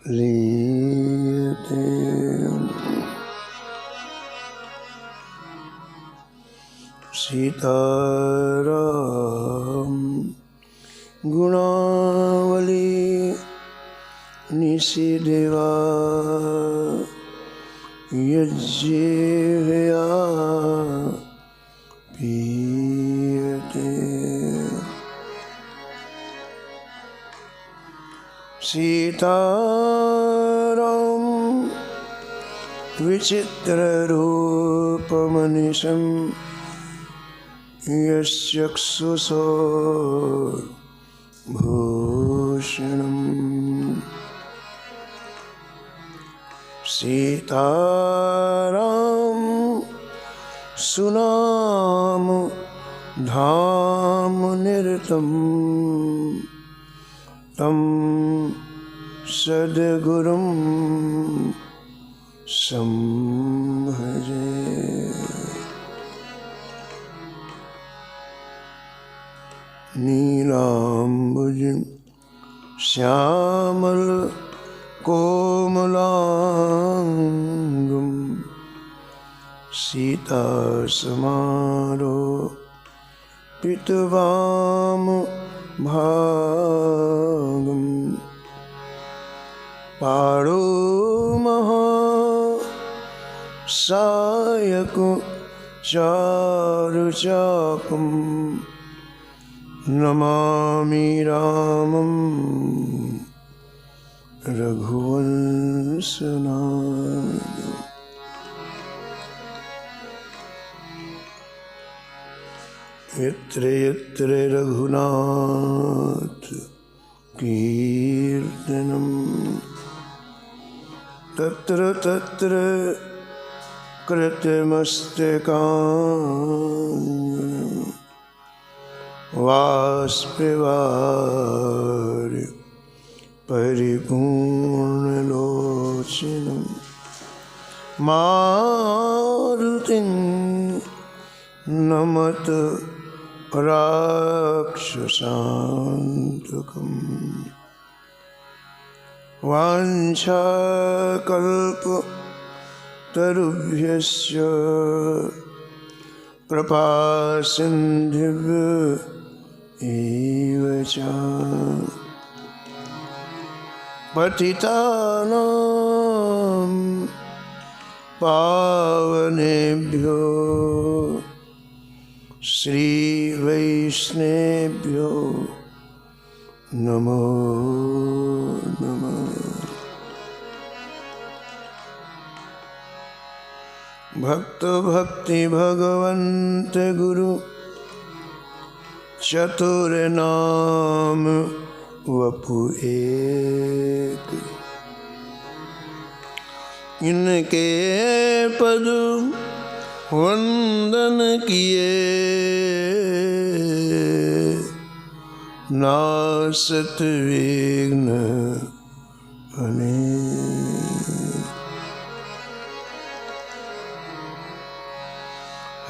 लीयते सीताराम गुणावली निशिदेवा यज्ञेया पीयते सीताराम विचित्ररूपमनिशं यस्यक्षुषोर्भूषणम् सीताराम सुनाम धाम निरतम तम सद्गुरुं संभजे। नीलाम्बुजं श्यामल कोमलांगं सीतासमारोपितवाम भागं पाणो महासायकं चारुचापं नमामि रामं रघुवंशनाथं। यत्र यत्र रघुनाथ कीर्तनं तत्र तत्र कृतमस्तकाञ्जलिं वाष्पवारि परिपूर्णलोचनं मारुतिं नमत राक्षसान्तकम्। वाञ्छाकल्पतरुभ्यश्च कृपासिन्धुभ्य एव च पतितानां पावनेभ्यो श्रीवैष्णवेभ्यो नमो नमः। भक्त भक्ति भगवंत गुरु चतुर नाम वपु एक, इनके पद वंदन किए नासत विघ्न अनेक।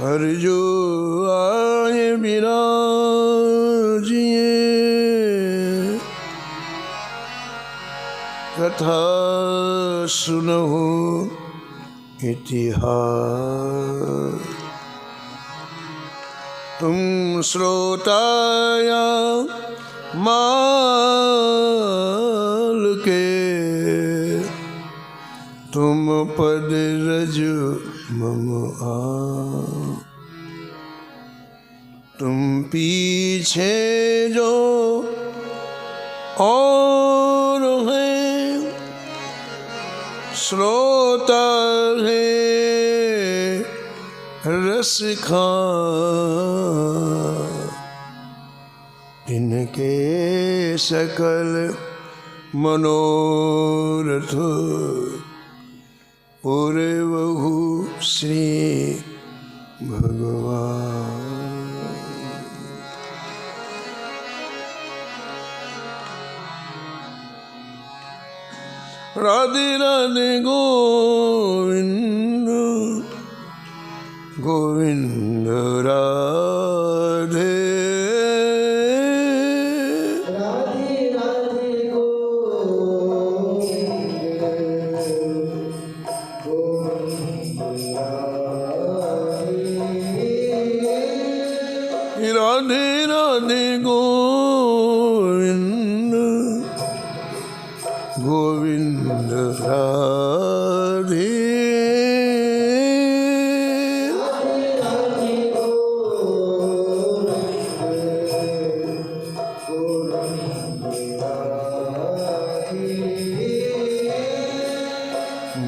हर जो आए विराजिए कथा सुनहु इतिहास। तुम श्रोता या माल के, तुम पद रज मम आ। तुम पीछे जो और हैं श्रोता है रस खां, इनके सकल मनोरथ पूरे बहु श्री भगवान। राधे राधे गोविंद गोविंद राधे। राधे राधे गोविंद गोविंद राधे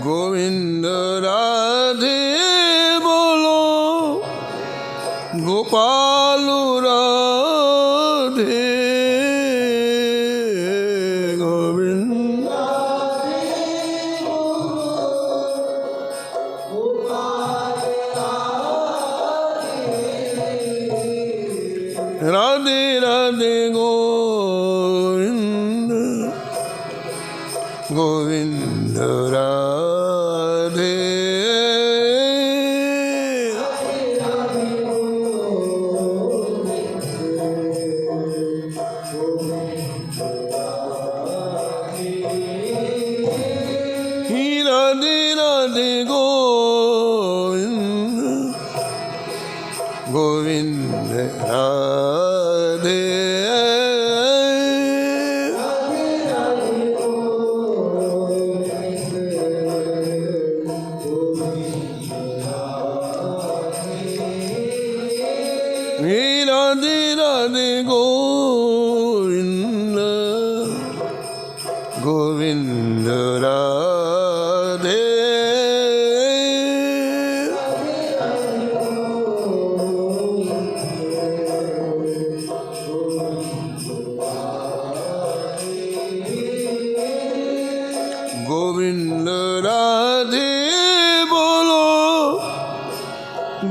गोविंद राधे बोलो गोपाल राधे गोविंद राधे राधे गोविंद गोविंद राधे राधे राधे गोविंद गोविंद राधे राधे राधे गोविंद गोविंद राधे गोविंद राधे बोलो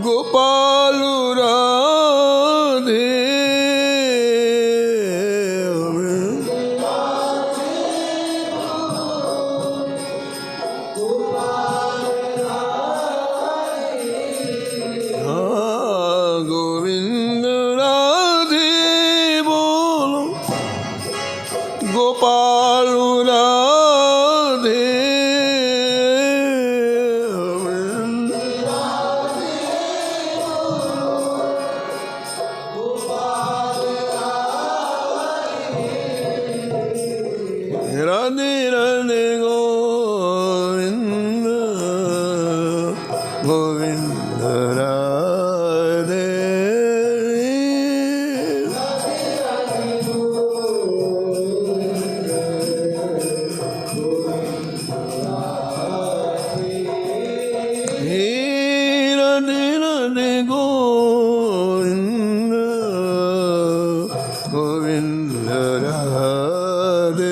गोपाल राधे गोविंद राधे बोलो गोपाल राधे राधे राधे गोविंद गोविंद राधे राधे राधे गोविंद गोविंद राधे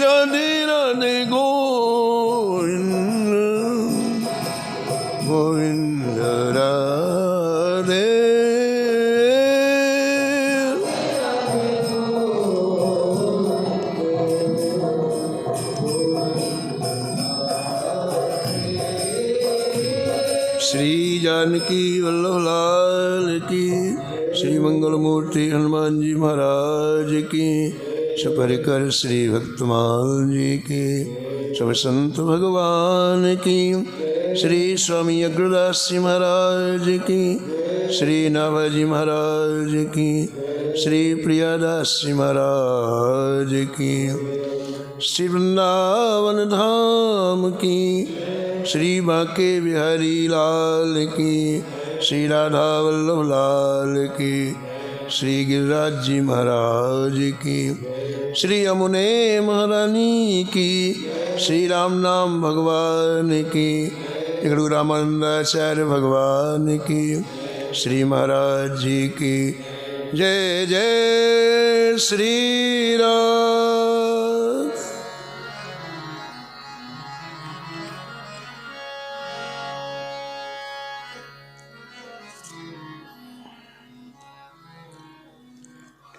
राधे राधे गोविंद गोविंद राधे श्री जानकी वल्लभ लाल की श्री मंगल मूर्ति हनुमान जी महाराज की सपरिकर श्री भक्तमाल जी की सब संत भगवान की श्री स्वामी अग्रदास जी महाराज की श्री नाभाजी महाराज की श्री प्रियादास जी महाराज की श्री वृंदावन धाम की श्री बांके बिहारी लाल की श्री राधा वल्लभ लाल की श्री गिरिराज जी महाराज की श्री यमुने महारानी की श्री राम नाम भगवान की गुरु रामानंदाचार्य भगवान की श्री महाराज जी की जय जय श्री राम।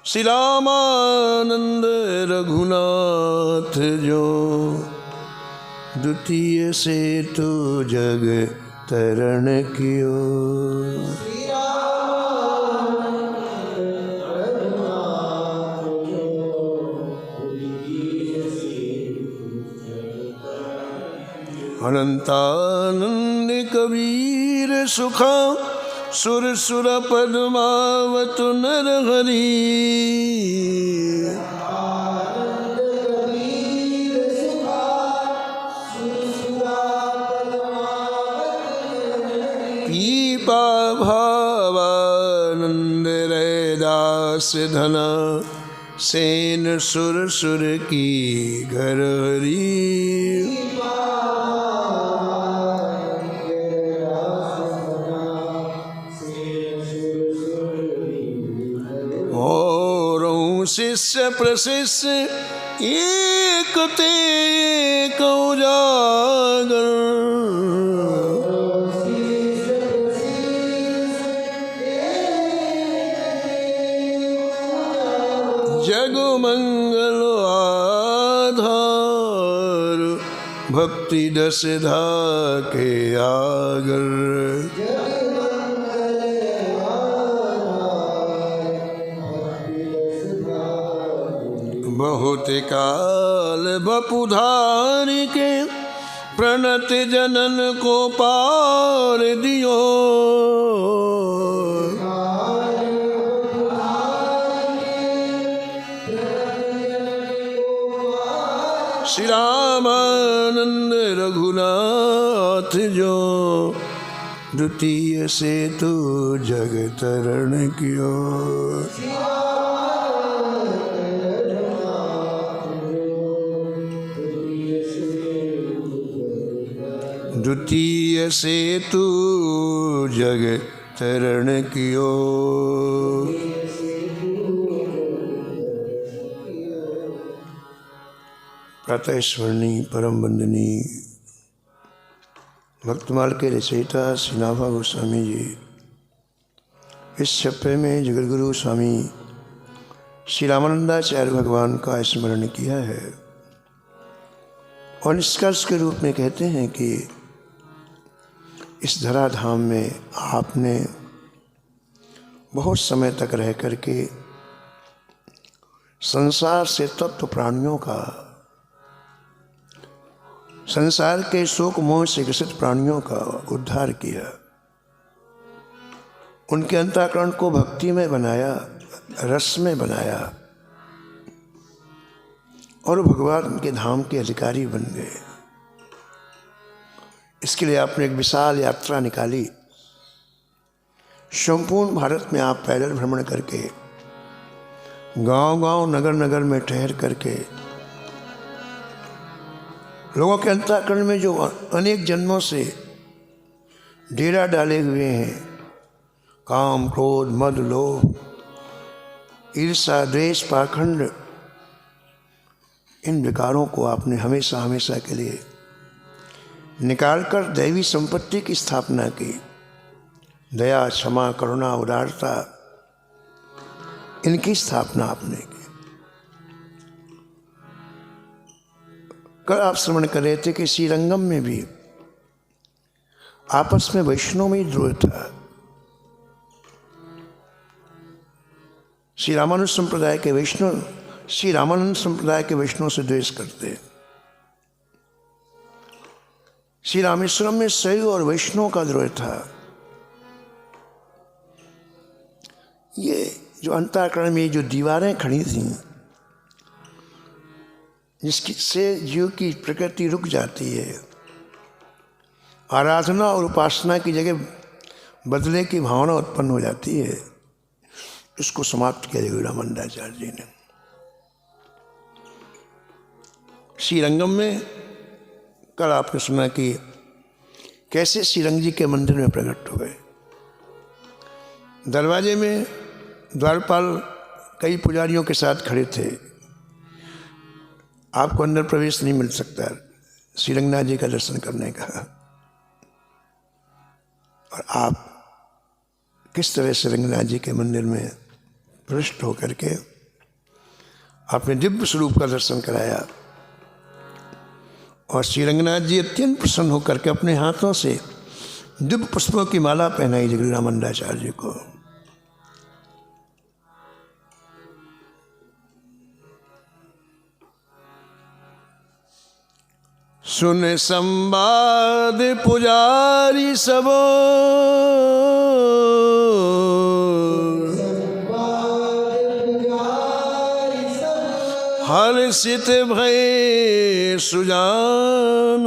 श्री रामानंद रघुनाथ जो द्वितीय से तो जग तरण कियो। अनंतानंद कबीर सुखा सुर सुर पद्मावत नर हरि। पीपा भावानंद रैदास धना सेन सुर सुर की घर हरी। शिष्य प्रशिष्य एक ते उजागर। जग मंगल आधार भक्ति दस धा के आगर। बहुत काल बपुधार के प्रणत जनन को पार दियो। श्री रामानंद रघुनाथ जो द्वितीय से तू जग तरण कियो। द्वितीय से तू जग तरण कियो। प्रातः स्मरणी परम वंदनी भक्तमाल के रचयिता श्री नाभा गोस्वामी जी इस छप्पे में जगतगुरु स्वामी श्री रामानंदाचार्य भगवान का स्मरण किया है और निष्कर्ष के रूप में कहते हैं कि इस धराधाम में आपने बहुत समय तक रह करके संसार से तत्व प्राणियों का, संसार के शोक मोह से ग्रसित प्राणियों का उद्धार किया, उनके अंतःकरण को भक्ति में बनाया, रस में बनाया और भगवान के धाम के अधिकारी बन गए। इसके लिए आपने एक विशाल यात्रा निकाली। संपूर्ण भारत में आप पैदल भ्रमण करके, गांव-गांव, नगर-नगर में ठहर करके लोगों के अंतःकरण में जो अनेक जन्मों से डेरा डाले हुए हैं, काम, क्रोध, मद, लोभ, ईर्ष्या, द्वेष, पाखंड, इन विकारों को आपने हमेशा हमेशा के लिए निकालकर दैवी संपत्ति की स्थापना की। दया, क्षमा, करुणा, उदारता, इनकी स्थापना आपने की। कल आप श्रवण कर रहे थे कि श्रीरंगम में भी आपस में वैष्णव में ही द्रोह था। श्री रामानुज संप्रदाय के वैष्णव श्री रामानंद संप्रदाय के वैष्णव से द्वेष करते। श्री रामेश्वरम में शैव और वैष्णव का द्रोह था। ये जो अंतःकरण में जो दीवारें खड़ी थीं, जिसकी से जीव की प्रकृति रुक जाती है, आराधना और उपासना की जगह बदले की भावना उत्पन्न हो जाती है, इसको समाप्त किया जगतगुरु रामानंदाचार्य जी ने। श्रीरंगम में कल आपने सुना कि कैसे श्रीरंग जी के मंदिर में प्रकट हो गए। दरवाजे में द्वारपाल कई पुजारियों के साथ खड़े थे। आपको अंदर प्रवेश नहीं मिल सकता श्रीरंगनाथ जी का दर्शन करने का। और आप किस तरह से रंगनाथ जी के मंदिर में प्रविष्ट होकर के आपने दिव्य स्वरूप का दर्शन कराया और श्री रंगनाथ जी अत्यंत प्रसन्न होकर के अपने हाथों से दिव्य पुष्पों की माला पहनाई जगतगुरु रामानंदाचार्य जी को। सुन संवाद पुजारी सब, हर्षित भय सुजान।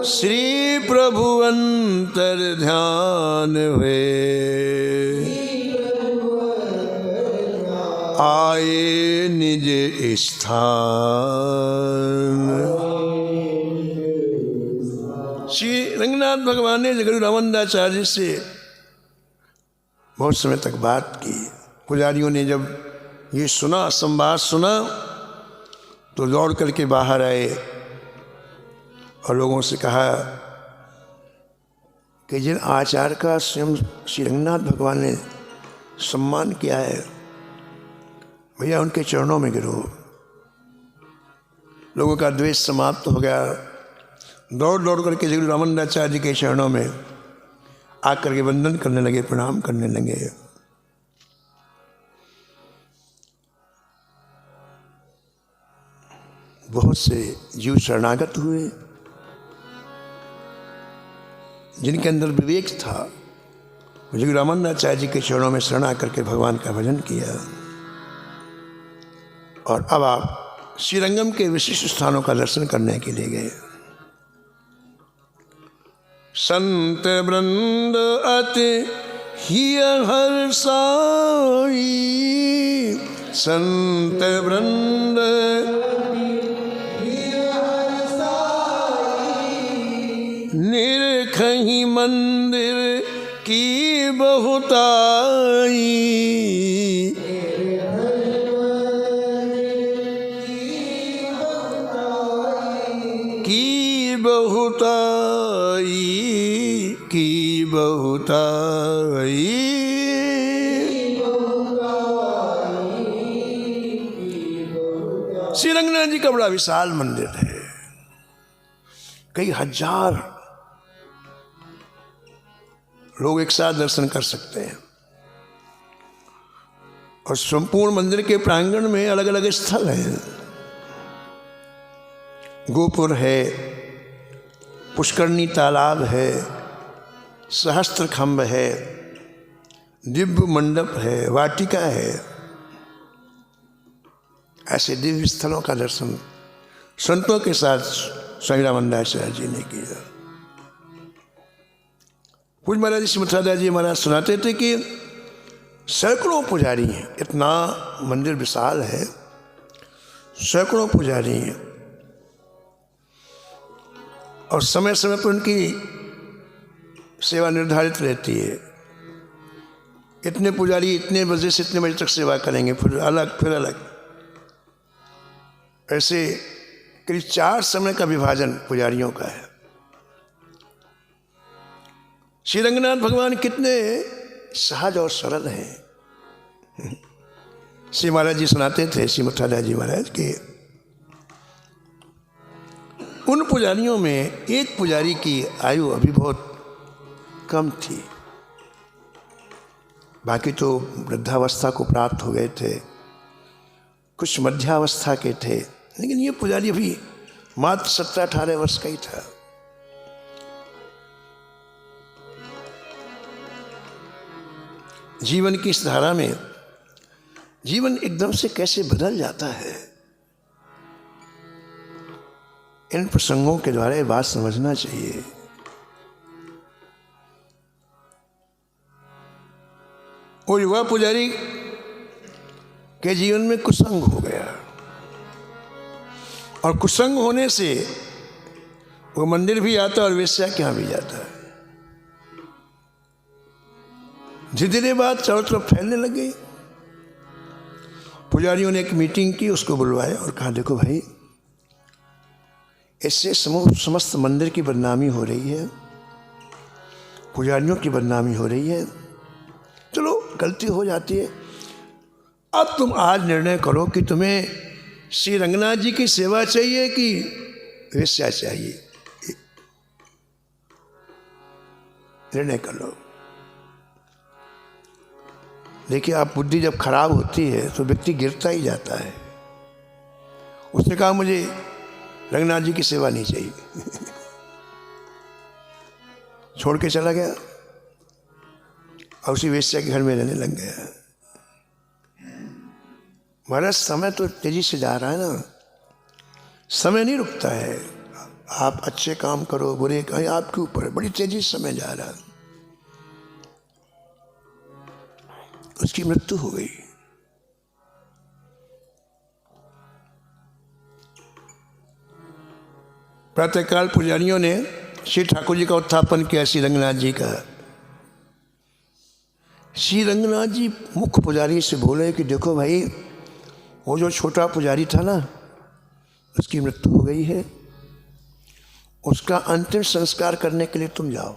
श्री प्रभु अंतर ध्यान हुए, आए निज स्थान। श्री रंगनाथ भगवान ने गुरु रामानंदाचार्य से बहुत समय तक बात की। पुजारियों ने जब ये सुना, संवाद सुना, तो दौड़ करके बाहर आए और लोगों से कहा कि जिन आचार्य का स्वयं श्री रंगनाथ भगवान ने सम्मान किया है, भैया उनके चरणों में गिरो। लोगों का द्वेष समाप्त हो गया। दौड़ दौड़ करके गुरु रामानंदाचार्य के चरणों में आकर के वंदन करने लगे, प्रणाम करने लगे। बहुत से जीव शरणागत हुए, जिनके अंदर विवेक था, गुरु रामानंदाचार्य जी के चरणों में शरण आकर के भगवान का भजन किया। और अब आप श्रीरंगम के विशिष्ट स्थानों का दर्शन करने के लिए गए। संत वृंद अति हिय हर्षाई, संत वृंद निरखहि मंदिर की बहुताई, की बहुताई, की बहुताई। श्री रंगनाथ जी का बड़ा विशाल मंदिर है, कई हजार लोग एक साथ दर्शन कर सकते हैं। और संपूर्ण मंदिर के प्रांगण में अलग अलग स्थल हैं। गोपुर है, पुष्करणी तालाब है, सहस्त्र खंभ है, दिव्य मंडप है, वाटिका है। ऐसे दिव्य स्थलों का दर्शन संतों के साथ स्वामी रामानंदाचार्य जी ने किया। पूज्य महाराज श्रीमठादास जी महाराज सुनाते थे कि सैकड़ों पुजारी हैं, इतना मंदिर विशाल है, सैकड़ों पुजारी हैं, और समय समय पर उनकी सेवा निर्धारित रहती है। इतने पुजारी इतने बजे से इतने बजे तक सेवा करेंगे, फिर अलग फिर अलग। ऐसे करीब 4 समय का विभाजन पुजारियों का है। श्री रंगनाथ भगवान कितने सहज और सरल हैं। श्री महाराज जी सुनाते थे, श्री मठादास जी महाराज के उन पुजारियों में एक पुजारी की आयु अभी बहुत कम थी, बाकी तो वृद्धावस्था को प्राप्त हो गए थे, कुछ मध्यावस्था के थे, लेकिन ये पुजारी अभी मात्र 17-18 वर्ष का ही था। जीवन की इस धारा में जीवन एकदम से कैसे बदल जाता है, इन प्रसंगों के द्वारा ये बात समझना चाहिए। वो युवा पुजारी के जीवन में कुसंग हो गया, और कुसंग होने से वो मंदिर भी आता और वेश्या के यहाँ भी जाता है। धीरे धीरे बात चारों तरफ फैलने लग गई। पुजारियों ने एक मीटिंग की, उसको बुलवाया और कहा, देखो भाई, इससे समस्त मंदिर की बदनामी हो रही है, पुजारियों की बदनामी हो रही है। चलो गलती हो जाती है, अब तुम आज निर्णय करो कि तुम्हें श्री रंगनाथ जी की सेवा चाहिए कि वेश्या चाहिए, निर्णय कर लो। देखिए, आप बुद्धि जब खराब होती है तो व्यक्ति गिरता ही जाता है। उसने कहा मुझे रंगनाथ जी की सेवा नहीं चाहिए। छोड़ के चला गया और उसी वेश्या के घर में रहने लग गया। महाराज समय तो तेजी से जा रहा है ना, समय नहीं रुकता है। आप अच्छे काम करो बुरे कहें आपके ऊपर है, बड़ी तेजी से समय जा रहा है। उसकी मृत्यु हो गई। प्रातःकाल पुजारियों ने श्री ठाकुर जी का उत्थापन किया, श्री रंगनाथ जी का। श्री रंगनाथ जी मुख्य पुजारी से बोले कि देखो भाई, वो जो छोटा पुजारी था ना, उसकी मृत्यु हो गई है, उसका अंतिम संस्कार करने के लिए तुम जाओ।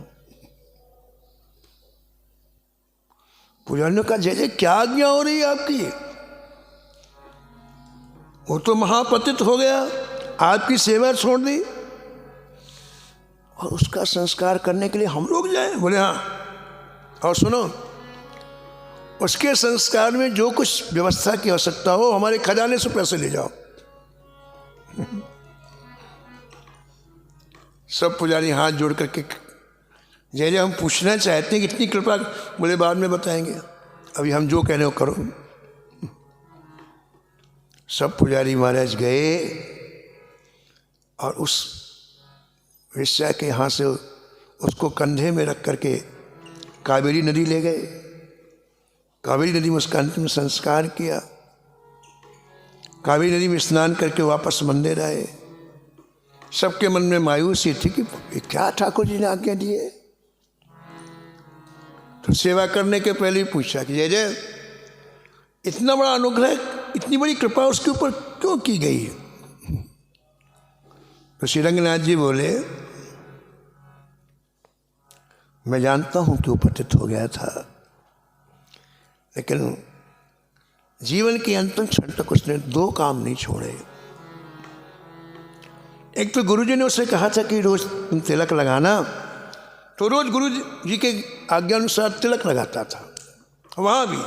पुजारियों का जय जय, क्या आज्ञा हो रही है आपकी? वो तो महापतित हो गया, आपकी सेवा छोड़ दी और उसका संस्कार करने के लिए हम लोग जाएं? बोले हाँ। और सुनो, उसके संस्कार में जो कुछ व्यवस्था की आवश्यकता हो हमारे खजाने से पैसे ले जाओ। सब पुजारी हाथ जोड़ करके जय जय, हम पूछना चाहते हैं कि इतनी कृपा। बोले बाद में बताएंगे, अभी हम जो कह रहे हो करो। सब पुजारी महाराज गए और उस वेश्या के यहाँ से उसको कंधे में रख करके कावेरी नदी ले गए। कावेरी नदी में उसका अंतिम संस्कार किया। कावेरी नदी में स्नान करके वापस मंदिर आए। सबके मन में मायूसी थी कि क्या ठाकुर जी ने आज्ञा दी है। तो सेवा करने के पहले ही पूछा कि जय जय, इतना बड़ा अनुग्रह, इतनी बड़ी कृपा उसके ऊपर क्यों की गई? तो श्री रंगनाथ जी बोले, मैं जानता हूं क्यों पतित हो गया था, लेकिन जीवन के अंतिम क्षण तक उसने दो काम नहीं छोड़े। एक तो गुरुजी ने उसे कहा था कि रोज तुम तिलक लगाना, तो रोज गुरु जी के आज्ञा अनुसार तिलक लगाता था वहां भी।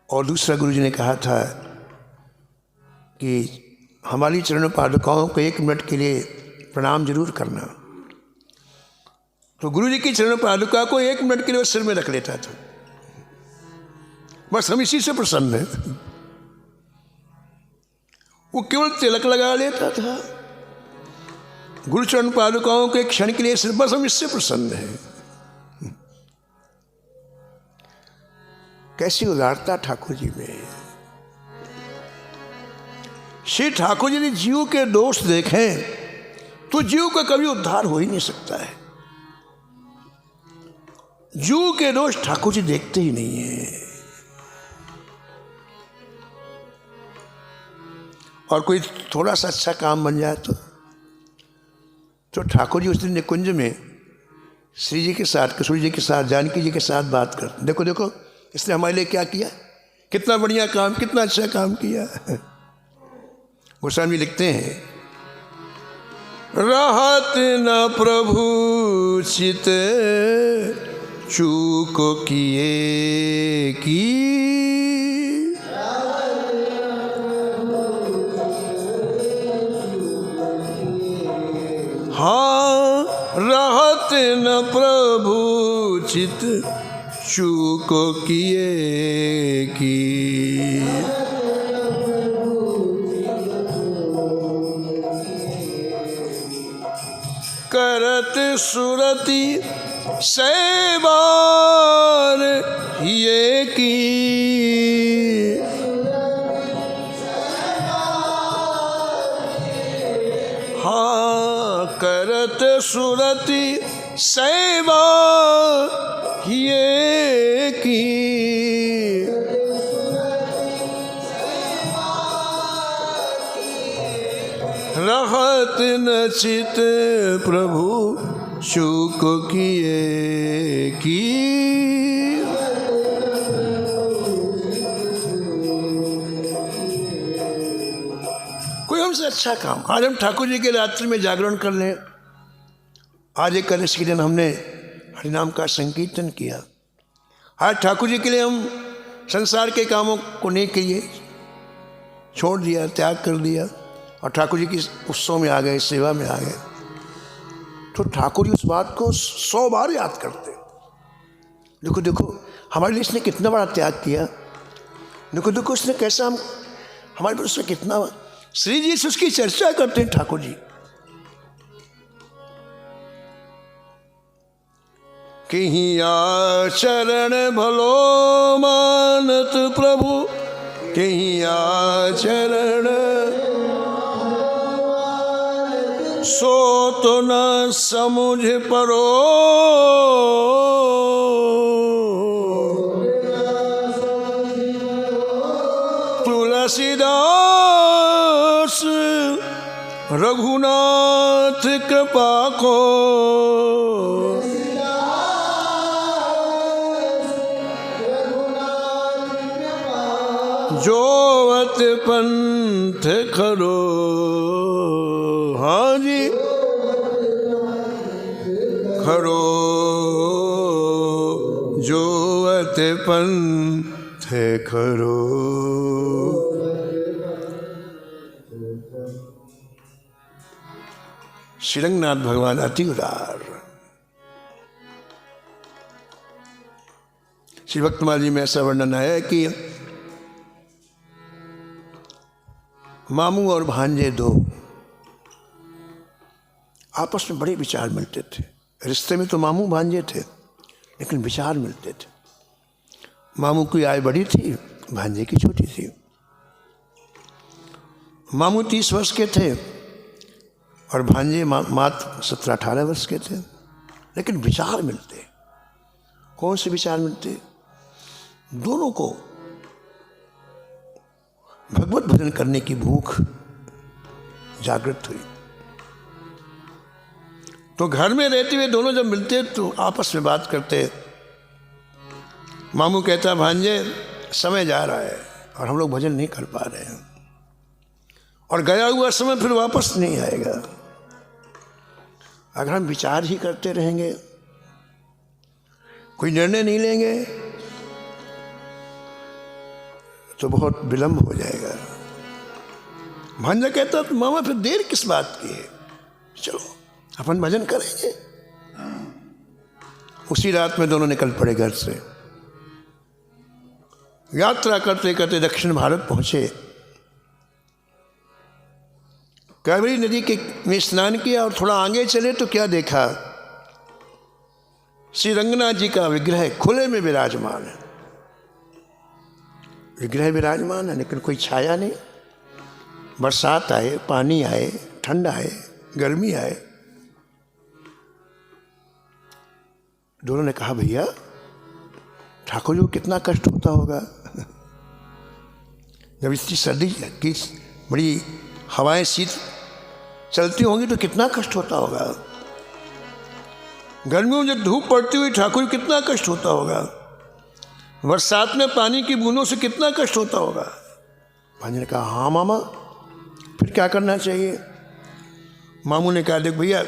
और दूसरा गुरुजी ने कहा था कि हमारी चरण पादुकाओं को 1 मिनट के लिए प्रणाम जरूर करना। तो गुरुजी की चरण पादुका को 1 मिनट के लिए सिर में रख लेता था। बस हम इसी से प्रसन्न हैं। वो केवल तिलक लगा लेता था, गुरुचरण पादुकाओं के क्षण के लिए सिर्फ, बस हम इससे प्रसन्न हैं। कैसी उदारता ठाकुर जी में। श्री ठाकुर जी ने जीव के दोष देखे तो जीव का कभी उद्धार हो ही नहीं सकता है। जीव के दोष ठाकुर जी देखते ही नहीं है। और कोई थोड़ा सा अच्छा काम बन जाए तो ठाकुर जी उस दिन निकुंज में श्री जी के साथ, किशोर जी के साथ, जानकी जी के साथ बात करते, देखो देखो इसने हमारे लिए क्या किया, कितना बढ़िया काम, कितना अच्छा काम किया। गोस्वामी लिखते हैं, रहत न प्रभु चित चूक किए की, हाँ रहत न प्रभु चित चूक किए की। करत सुरति सैबार ये की, हाँ करत सुरति सैबार ये की। रहत न चित प्रभु चूक किए की। कोई हमसे अच्छा काम, आज हम ठाकुर जी के रात्रि में जागरण कर लें। आज एक कलश के दिन हमने हरिनाम का संकीर्तन किया। आज ठाकुर जी के लिए हम संसार के कामों को नहीं किए, छोड़ दिया, त्याग कर दिया और ठाकुर जी की उत्सव में आ गए, सेवा में आ गए, तो ठाकुर जी उस बात को 100 बार याद करते। देखो देखो हमारे लिए इसने कितना बड़ा त्याग किया, देखो देखो उसने कैसा हमारे पर उसने कितना, श्री जी से उसकी चर्चा करते हैं ठाकुर जी। कहीं आचरण भलो मानत प्रभु, कहीं आचरण सो तो न समुझ परो, तुलसीदास रघुनाथ कृपा को, जोवत पंथ खरो। हाँ जी, खरो जोवत पंथ खरो। श्रीरंगनाथ भगवान अति उदार। श्री भक्तमाल जी में ऐसा वर्णन आया कि मामू और भांजे दो आपस में बड़े विचार मिलते थे। रिश्ते में तो मामू भांजे थे, लेकिन विचार मिलते थे। मामू की आय बड़ी थी, भांजे की छोटी थी। मामू 30 वर्ष के थे और भांजे मात्र 17-18 वर्ष के थे, लेकिन विचार मिलते। कौन से विचार मिलते? दोनों को भगवत भजन करने की भूख जागृत हुई। तो घर में रहते हुए दोनों जब मिलते तो आपस में बात करते। मामू कहता, भांजे समय जा रहा है और हम लोग भजन नहीं कर पा रहे हैं, और गया हुआ समय फिर वापस नहीं आएगा। अगर हम विचार ही करते रहेंगे, कोई निर्णय नहीं लेंगे, तो बहुत विलंब हो जाएगा। भांजा कहता, तो मामा फिर देर किस बात की है, चलो अपन भजन करेंगे। उसी रात में दोनों निकल पड़े घर से। यात्रा करते करते दक्षिण भारत पहुंचे। कावेरी नदी के में स्नान किया और थोड़ा आगे चले तो क्या देखा, श्री रंगनाथ जी का विग्रह खुले में विराजमान है। विग्रह विराजमान है, लेकिन कोई छाया नहीं। बरसात आए, पानी आए, ठंड आए, गर्मी आए, दोनों ने कहा, भैया ठाकुर जी को कितना कष्ट होता होगा जब इतनी सर्दी की बड़ी हवाएं शीत चलती होंगी तो कितना कष्ट होता होगा। गर्मियों में जब धूप पड़ती हुई ठाकुर जी कितना कष्ट होता होगा। बरसात में पानी की बूंदों से कितना कष्ट होता होगा। भांजे ने कहा, हाँ मामा, फिर क्या करना चाहिए? मामू ने कहा, देख भैया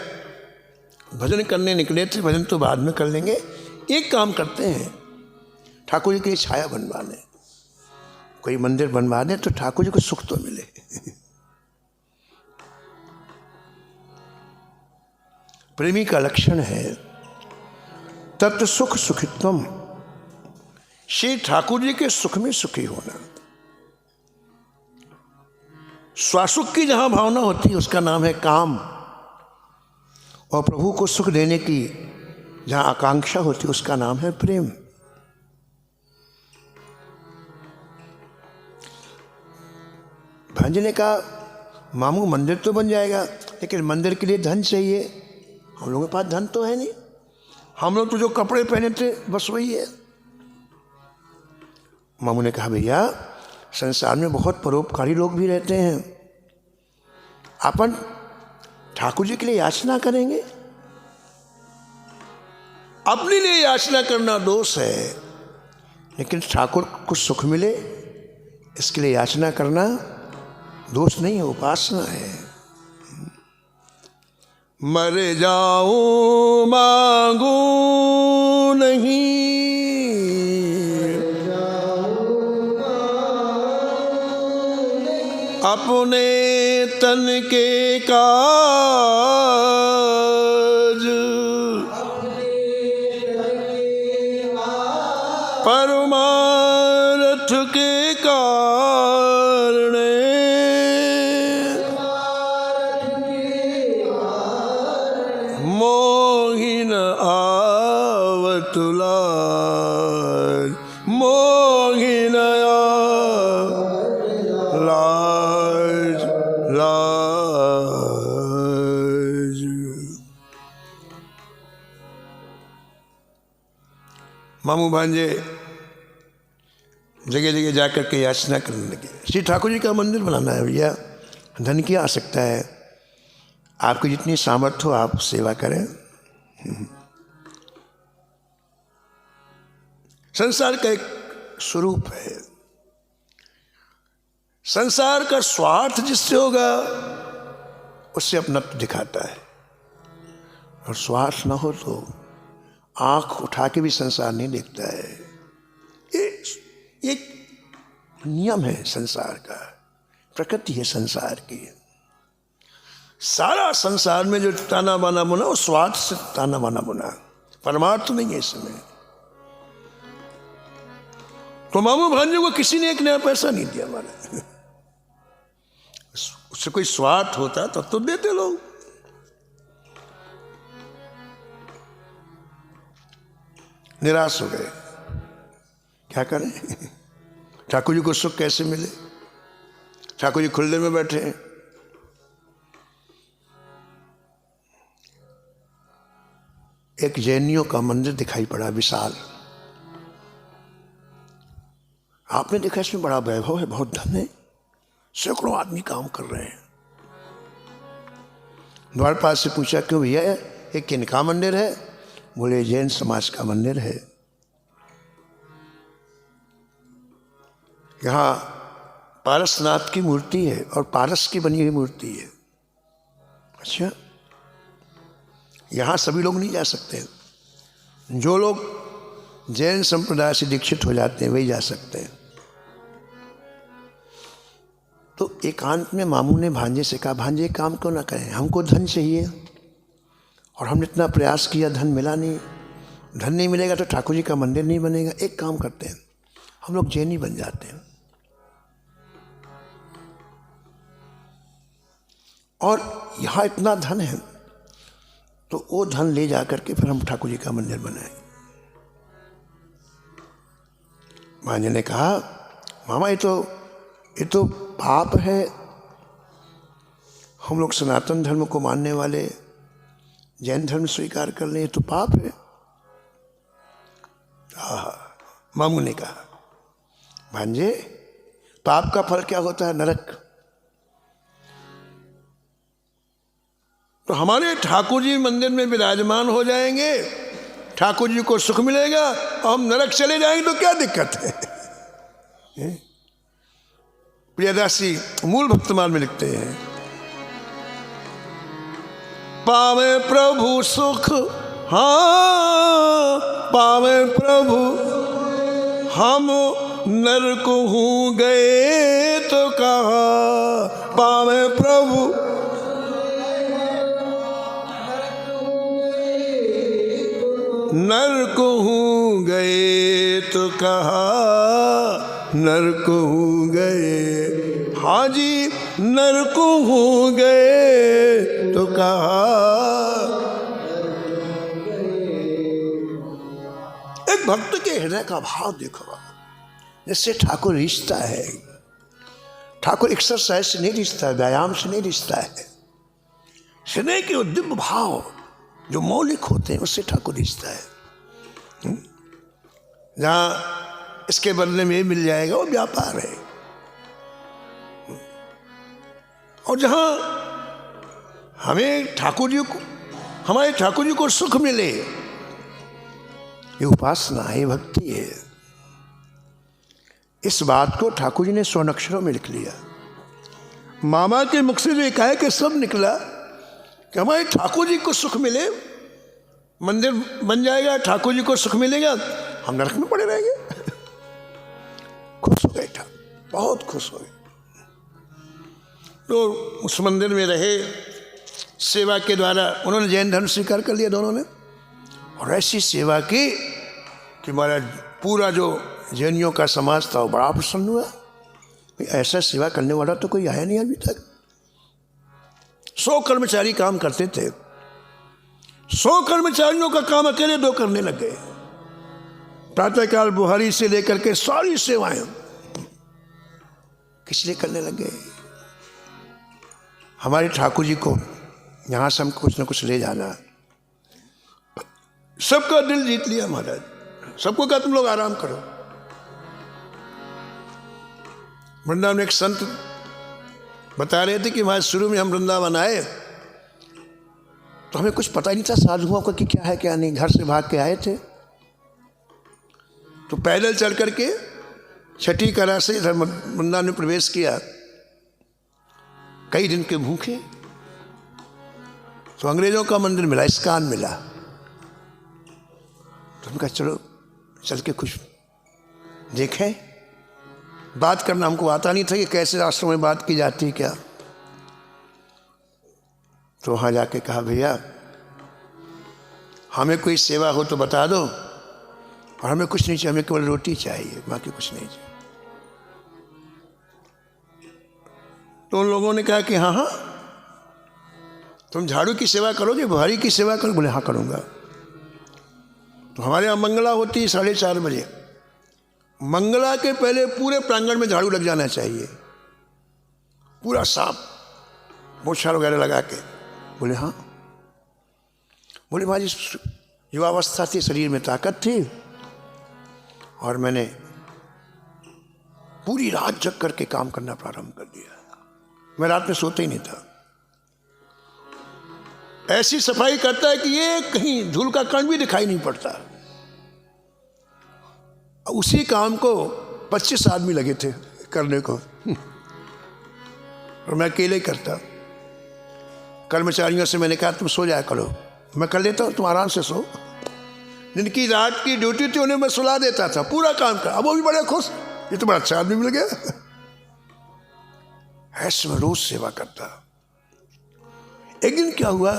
भजन करने निकले थे, भजन तो बाद में कर लेंगे, एक काम करते हैं, ठाकुर जी के लिए छाया बनवा लें, कोई मंदिर बनवा दें तो ठाकुर जी को सुख तो मिले। प्रेमी का लक्षण है तत् सुख सुखित्वम, श्री ठाकुर जी के सुख में सुखी होना। स्वासुख की जहां भावना होती है उसका नाम है काम, और प्रभु को सुख देने की जहां आकांक्षा होती है उसका नाम है प्रेम। भांजे ने कहा, मामू मंदिर तो बन जाएगा, लेकिन मंदिर के लिए धन चाहिए। हम लोगों के पास धन तो है नहीं, हम लोग तो जो कपड़े पहने थे बस वही है। मामू ने कहा, भैया संसार में बहुत परोपकारी लोग भी रहते हैं, अपन ठाकुर जी के लिए याचना करेंगे। अपने लिए याचना करना दोष है, लेकिन ठाकुर को सुख मिले इसके लिए याचना करना दोष नहीं है, उपासना है। मर जाऊं मांगू नहीं, अपने तन के काज परमार्थ के कारण मोहिन आवत लाज, मोहिन लाज लाज। मामू भांजे जगह जगह जाकर के याचना करने लगे, श्री ठाकुर जी का मंदिर बनाना है भैया, धन की आ सकता है, आपको जितनी सामर्थ्य हो आप सेवा करें। संसार का एक स्वरूप है, संसार का स्वार्थ जिससे होगा उससे अपनत्व दिखाता है, और स्वार्थ न हो तो आंख उठा के भी संसार नहीं देखता है। एक नियम है संसार का, प्रकृति है संसार की। सारा संसार में जो ताना बाना बुना वो स्वार्थ से ताना बाना बुना, परमार्थ नहीं है इसमें। तो मामू भांजे को किसी ने एक नया पैसा नहीं दिया हमारा, उससे कोई स्वार्थ होता तब तो देते लोग। निराश हो गए, क्या करें, ठाकुर जी को सुख कैसे मिले। ठाकुर जी खुले में बैठे हैं, एक जैनियों का मंदिर दिखाई पड़ा विशाल। आपने देखा इसमें बड़ा वैभव है, बहुत धन है, सैकड़ों आदमी काम कर रहे हैं। द्वारपाल से पूछा क्यों भैया ये किनका मंदिर है? बोले जैन समाज का मंदिर है। यहाँ पारसनाथ की मूर्ति है और पारस की बनी हुई मूर्ति है। अच्छा, यहाँ सभी लोग नहीं जा सकते, जो लोग जैन संप्रदाय से दीक्षित हो जाते हैं वही जा सकते हैं। तो एकांत में मामू ने भांजे से कहा, भांजे काम क्यों ना करें, हमको धन चाहिए और हमने इतना प्रयास किया, धन मिला नहीं, धन नहीं मिलेगा तो ठाकुर जी का मंदिर नहीं बनेगा। एक काम करते हैं, हम लोग जैनी बन जाते हैं और यहाँ इतना धन है तो वो धन ले जाकर के फिर हम ठाकुर जी का मंदिर बनाएंगे। भांजे ने कहा, मामा ये तो पाप है, हम लोग सनातन धर्म को मानने वाले जैन धर्म स्वीकार कर लें, तो पाप है। मामू ने कहा, भांजे पाप का फल क्या होता है? नरक। तो हमारे ठाकुर जी मंदिर में विराजमान हो जाएंगे, ठाकुर जी को सुख मिलेगा और हम नरक चले जाएंगे तो क्या दिक्कत है? प्रियदासी मूल भक्तमाल में लिखते हैं, पावे प्रभु सुख, हाँ पावे प्रभु, हम नरक हो गए तो कहा पावे प्रभु, नरक हो गए तो कहा नरक हो गए, हाँ जी नरक हो गए तो कहा। एक भक्त के हृदय का भाव देखो, जिससे ठाकुर रिश्ता है। ठाकुर एक्सरसाइज से नहीं रिश्ता है, व्यायाम से नहीं रिश्ता है, हृदय के दिव्य भाव जो मौलिक होते हैं उससे ठाकुर रिश्ता है। जहाँ इसके बदले में मिल जाएगा वो व्यापार है, और जहाँ हमें ठाकुर जी को, हमारे ठाकुर जी को सुख मिले, ये उपासना है, भक्ति है। इस बात को ठाकुर जी ने स्वर्ण अक्षरों में लिख लिया। मामा के मुख से जो एकाएक सब निकला कि हमारे ठाकुर जी को सुख मिले, मंदिर बन जाएगा, ठाकुर जी को सुख मिलेगा, हम नरक में पड़े रहेंगे। खुश हो गए ठाकुर, बहुत खुश हो गए। तो उस मंदिर में रहे, सेवा के द्वारा उन्होंने जैन धर्म स्वीकार कर लिया दोनों ने, और ऐसी सेवा की कि महाराज पूरा जो जैनियों का समाज था वो बड़ा प्रसन्न हुआ। ऐसा सेवा करने वाला तो कोई आया नहीं अभी तक। 100 कर्मचारी काम करते थे, 100 कर्मचारियों का काम अकेले 2 करने लग गए। प्रातःकाल बुहारी से लेकर के सारी सेवाएं किस लिए करने लग गए? हमारे ठाकुर जी को यहां से हम कुछ न कुछ ले जाना। सबका दिल जीत लिया महाराज, सबको कहा तुम लोग आराम करो। वृंदावन में एक संत बता रहे थे कि महाराज शुरू में हम वृंदावन आए तो हमें कुछ पता ही नहीं था साधुओं का कि क्या है क्या नहीं। घर से भाग के आए थे तो पैदल चल करके छठी करा से इधर वृंदावन में प्रवेश किया। कई दिन के भूखे, तो अंग्रेजों का मंदिर मिला, इस्कान मिला। तो हम कहा चलो चल के कुछ देखें। बात करना हमको आता नहीं था कि कैसे राष्ट्रों में बात की जाती क्या। तो वहाँ जाके कहा भैया हमें कोई सेवा हो तो बता दो, और हमें कुछ नहीं चाहिए, हमें केवल रोटी चाहिए, बाकी कुछ नहीं चाहिए। तो उन लोगों ने कहा कि हाँ हाँ तुम झाड़ू की सेवा करोगे, बुहारी की सेवा करो? बोले हाँ करूँगा। तो हमारे यहाँ मंगला होती है 4:30 बजे। मंगला के पहले पूरे प्रांगण में झाड़ू लग जाना चाहिए, पूरा साफ पोछा वगैरह लगा के। बोले हाँ। बोले भाई युवावस्था थी, शरीर में ताकत थी, और मैंने पूरी रात जग करके काम करना प्रारंभ कर दिया। मैं रात में सोता ही नहीं था। ऐसी सफाई करता है कि ये कहीं धूल का कण भी दिखाई नहीं पड़ता। उसी काम को 25 आदमी लगे थे करने को, और मैं अकेले करता। कर्मचारियों से मैंने कहा तुम सो जाया करो, मैं कर लेता हूँ, तुम आराम से सो। जिनकी रात की ड्यूटी थी उन्हें मैं सुला देता था, पूरा काम कर। अब वो भी बड़े खुश, ये तो बड़ा अच्छा आदमी मिल गया। ऐसे मैं रोज सेवा करता। एक दिन क्या हुआ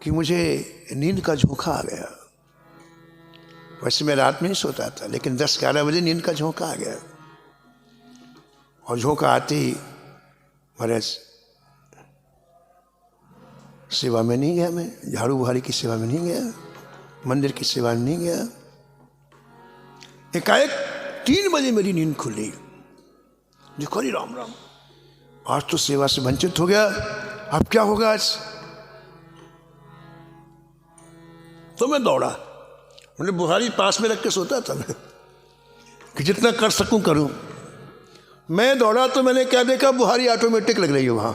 कि मुझे नींद का झोंका आ गया। वैसे मैं रात में नहीं सोता था, लेकिन 10-11 बजे नींद का झोंका आ गया। और झोंका आते ही महाराज सेवा में नहीं गया, मैं झाड़ू बुहारी की सेवा में नहीं गया, मंदिर की सेवा में नहीं गया। एकाएक 3 बजे मेरी नींद खुली। देखो रे राम राम, आज तो सेवा से वंचित हो गया, अब क्या होगा आज? तो मैं दौड़ा। मैंने बुहारी पास में रख के सोता था मैं कि जितना कर सकूं करूं। मैं दौड़ा तो मैंने क्या देखा, बुहारी ऑटोमेटिक लग रही है वहां।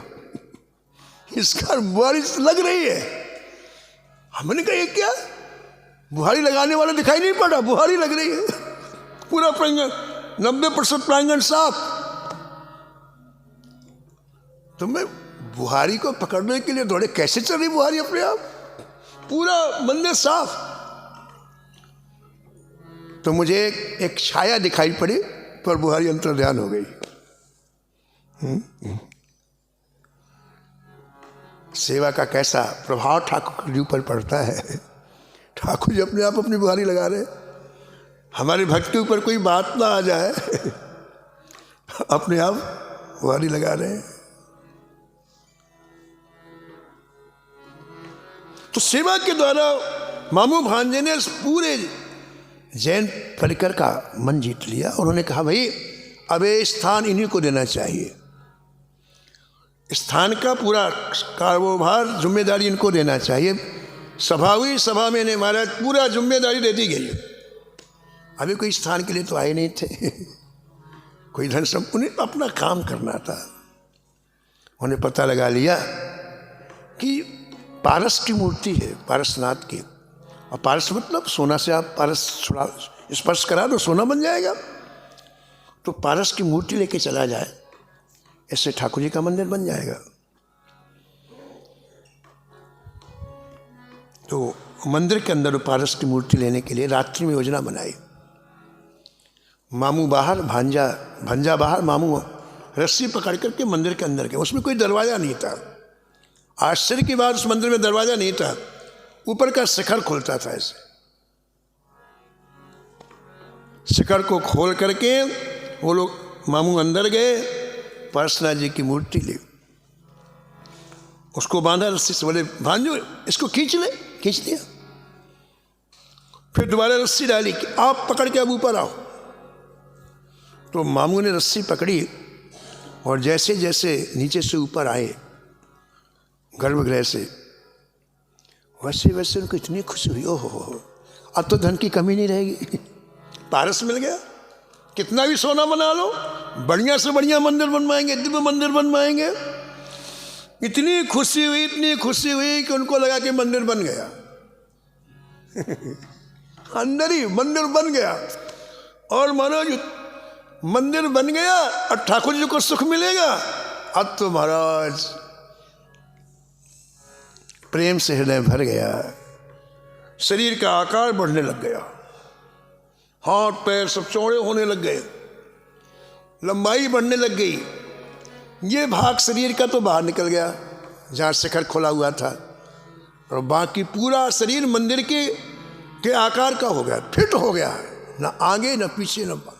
इसका बुहारी लग रही है। हमने कहा ये क्या, बुहारी लगाने वाला दिखाई नहीं पड़ा, बुहारी लग रही है। पूरा प्रांगण 90% प्रांगण साफ। तो मैं बुहारी को पकड़ने के लिए दौड़े, कैसे चल रही बुहारी अपने आप, पूरा मंदिर साफ। तो मुझे एक छाया दिखाई पड़ी, पर बुहारी अंतर ध्यान हो गई। सेवा का कैसा प्रभाव ठाकुर जी ऊपर पड़ता है। ठाकुर जी अपने आप अपनी बुहारी लगा रहे। हमारे भक्त के ऊपर कोई बात ना आ जाए, अपने आप बुहारी लगा रहे हैं। तो सेवा के द्वारा मामू भांजे ने पूरे जैन परिकर का मन जीत लिया। उन्होंने कहा भाई अब ये स्थान इन्हीं को देना चाहिए, स्थान का पूरा कारोबार जिम्मेदारी इनको देना चाहिए। सभा हुई, सभा में ने महाराज पूरा जिम्मेदारी दे दी गई। अभी कोई स्थान के लिए तो आए नहीं थे, कोई धन सब, उन्हें अपना काम करना था। उन्हें पता लगा लिया कि पारस की मूर्ति है, पारसनाथ की, और पारस मतलब सोना से आप पारस छुड़ा स्पर्श करा दो सोना बन जाएगा। तो पारस की मूर्ति लेके चला जाए, ऐसे ठाकुर जी का मंदिर बन जाएगा। तो मंदिर के अंदर पारस की मूर्ति लेने के लिए रात्रि में योजना बनाई। मामू बाहर, भांजा बाहर, मामू रस्सी पकड़ करके मंदिर के अंदर गए। उसमें कोई दरवाज़ा नहीं था। आश्चर्य की बात, उस मंदिर में दरवाज़ा नहीं था, ऊपर का शिखर खुलता था। ऐसे शिखर को खोल करके वो लोग मामू अंदर गए, पार्श्वनाथ जी की मूर्ति ली, उसको बांधा रस्सी से। बोले भांजो इसको खींच ले, खींच दिया। फिर दोबारा रस्सी डाली कि आप पकड़ के अब ऊपर आओ। तो मामू ने रस्सी पकड़ी और जैसे जैसे नीचे से ऊपर आए गर्भगृह से, वैसे वैसे उनको इतनी खुशी हुई, ओहो अब तो धन की कमी नहीं रहेगी, पारस मिल गया। कितना भी सोना बना लो, बढ़िया से बढ़िया मंदिर बनवाएंगे, दिव्य मंदिर बनवाएंगे। इतनी खुशी हुई, इतनी खुशी हुई कि उनको लगा कि मंदिर बन गया। अंदर ही मंदिर बन गया। और महाराज मंदिर बन गया और ठाकुर जी को सुख मिलेगा। अब तो महाराज प्रेम से हृदय भर गया, शरीर का आकार बढ़ने लग गया, हाथ पैर सब चौड़े होने लग गए, लंबाई बढ़ने लग गई। ये भाग शरीर का तो बाहर निकल गया जहाँ शिखर खुला हुआ था, और बाकी पूरा शरीर मंदिर के आकार का हो गया, फिट हो गया, ना आगे ना पीछे ना बाहर।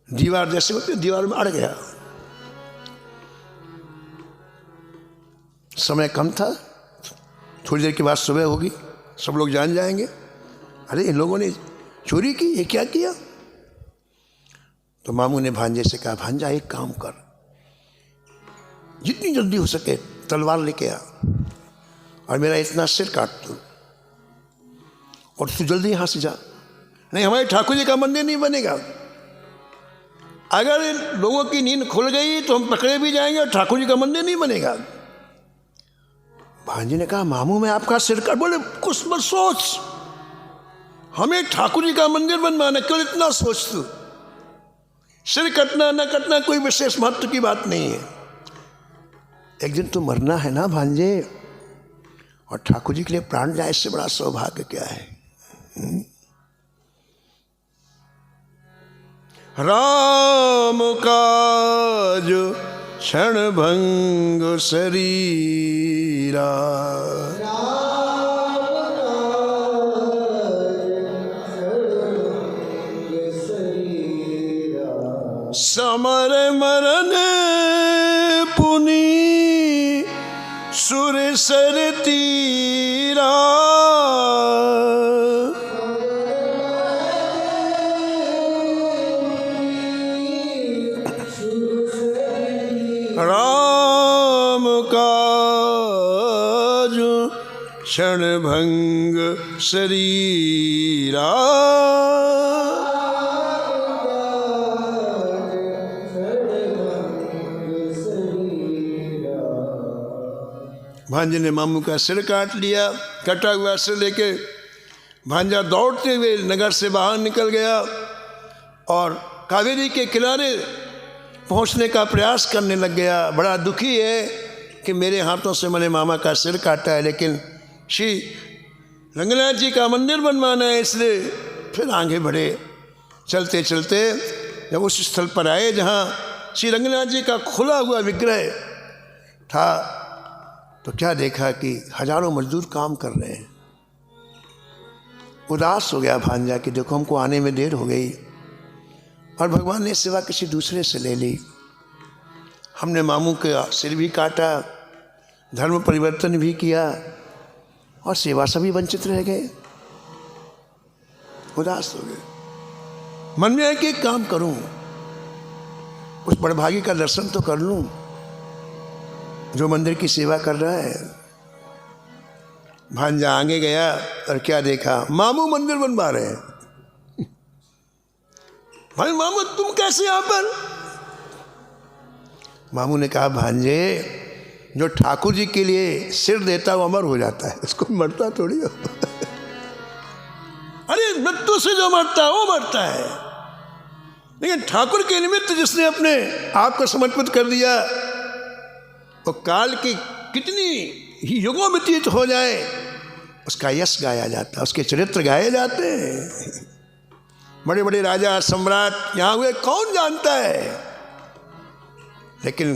दीवार जैसे होती है, दीवार में अड़ गया। समय कम था, थोड़ी देर के बाद सुबह होगी, सब लोग जान जाएंगे अरे इन लोगों ने चोरी की, ये क्या किया। तो मामू ने भांजे से कहा, भांजा एक काम कर, जितनी जल्दी हो सके तलवार लेके आ और मेरा इतना सिर काट दो, और तू जल्दी यहां से जा, नहीं हमारे ठाकुर जी का मंदिर नहीं बनेगा। अगर इन लोगों की नींद खुल गई तो हम पकड़े भी जाएंगे और ठाकुर जी का मंदिर नहीं बनेगा। भांजी ने कहा, मामू मैं आपका सिर काट। बोले कुछ मत सोच, हमें ठाकुर जी का मंदिर बनवाना, क्यों इतना सोच तू, सिर कटना न कटना कोई विशेष महत्व की बात नहीं है। एक दिन तो मरना है ना भांजे, और ठाकुर जी के लिए प्राण जाए, इससे बड़ा सौभाग्य क्या है। राम काज क्षण भंग शरीरा, समर मरण पुनि सुर सर तीरा, राम काज क्षण भंग शरीरा, भांजे ने मामू का सिर काट लिया। कटा हुआ सिर लेके भांजा दौड़ते हुए नगर से बाहर निकल गया और कावेरी के किनारे पहुंचने का प्रयास करने लग गया। बड़ा दुखी है कि मेरे हाथों से मैंने मामा का सिर काटा है, लेकिन श्री रंगनाथ जी का मंदिर बनवाना है, इसलिए फिर आगे बढ़े। चलते चलते जब उस स्थल पर आए जहाँ श्री रंगनाथ जी का खुला हुआ विग्रह था, तो क्या देखा कि हजारों मजदूर काम कर रहे हैं। उदास हो गया भांजा कि देखो हमको आने में देर हो गई और भगवान ने सेवा किसी दूसरे से ले ली। हमने मामू का सिर भी काटा, धर्म परिवर्तन भी किया और सेवा से भी वंचित रह गए। उदास हो गए। मन में है कि एक काम करूं, उस बड़भागी का दर्शन तो कर लूं जो मंदिर की सेवा कर रहा है। भांजा आगे गया और क्या देखा, मामू मंदिर बनवा रहे हैं। भाई मामू तुम कैसे यहां पर? मामू ने कहा, भांजे जो ठाकुर जी के लिए सिर देता है वो अमर हो जाता है, उसको मरता थोड़ी हो। अरे मृत्यु से जो मरता है वो मरता है, लेकिन ठाकुर के निमित्त जिसने अपने आप को समर्पित कर दिया, वो काल की कितनी ही युगों व्यतीत हो जाए उसका यश गाया जाता है, उसके चरित्र गाए जाते हैं। बड़े बड़े राजा सम्राट यहाँ हुए कौन जानता है, लेकिन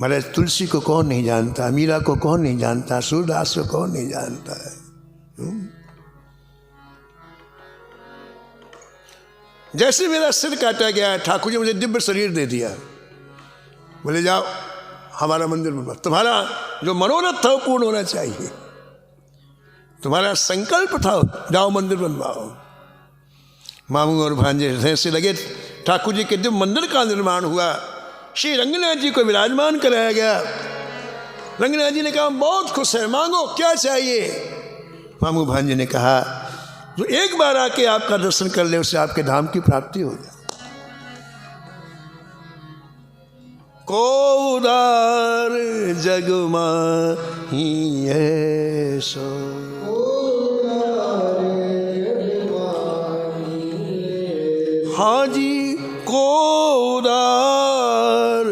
महाराज तुलसी को कौन नहीं जानता, मीरा को कौन नहीं जानता, सूरदास को कौन नहीं जानता है। जैसे मेरा सिर काटा गया, ठाकुर जी मुझे दिव्य शरीर दे दिया, बोले जाओ हमारा मंदिर बनवाओ, तुम्हारा जो मनोरथ था वो पूर्ण होना चाहिए, तुम्हारा संकल्प था जाओ मंदिर बनवाओ। मामू और भांजे से लगे, ठाकुर जी के दिव्य मंदिर का निर्माण हुआ, श्री रंगनाथ जी को विराजमान कराया गया। रंगनाथ जी ने कहा बहुत खुश है, मांगो क्या चाहिए। मामू भांजे ने कहा जो एक बार आके आपका दर्शन कर ले उससे आपके धाम की प्राप्ति हो जाए। को उदार जग माही ऐसो, हाँ जी को उदार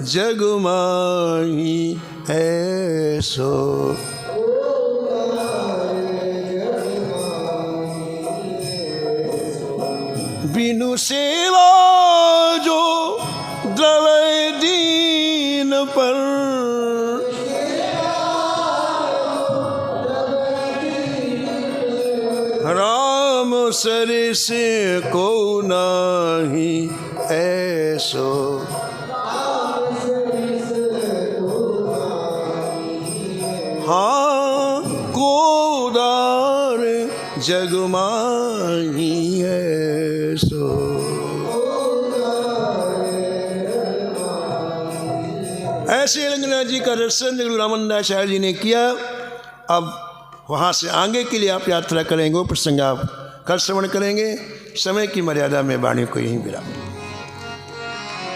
जग माही ऐसो, बिनु सेवा जो द्रवै दीन पर, राम सरिस को नाही ऐसो, हाँ को उदार जग माही ऐसो। ऐसे रंगनाथ जी का दर्शन गुरु रामदासाचार्य जी ने किया। अब वहाँ से आगे के लिए आप यात्रा करेंगे, वो प्रसंग आप कल श्रवण करेंगे। समय की मर्यादा में वाणी को यहीं विराम।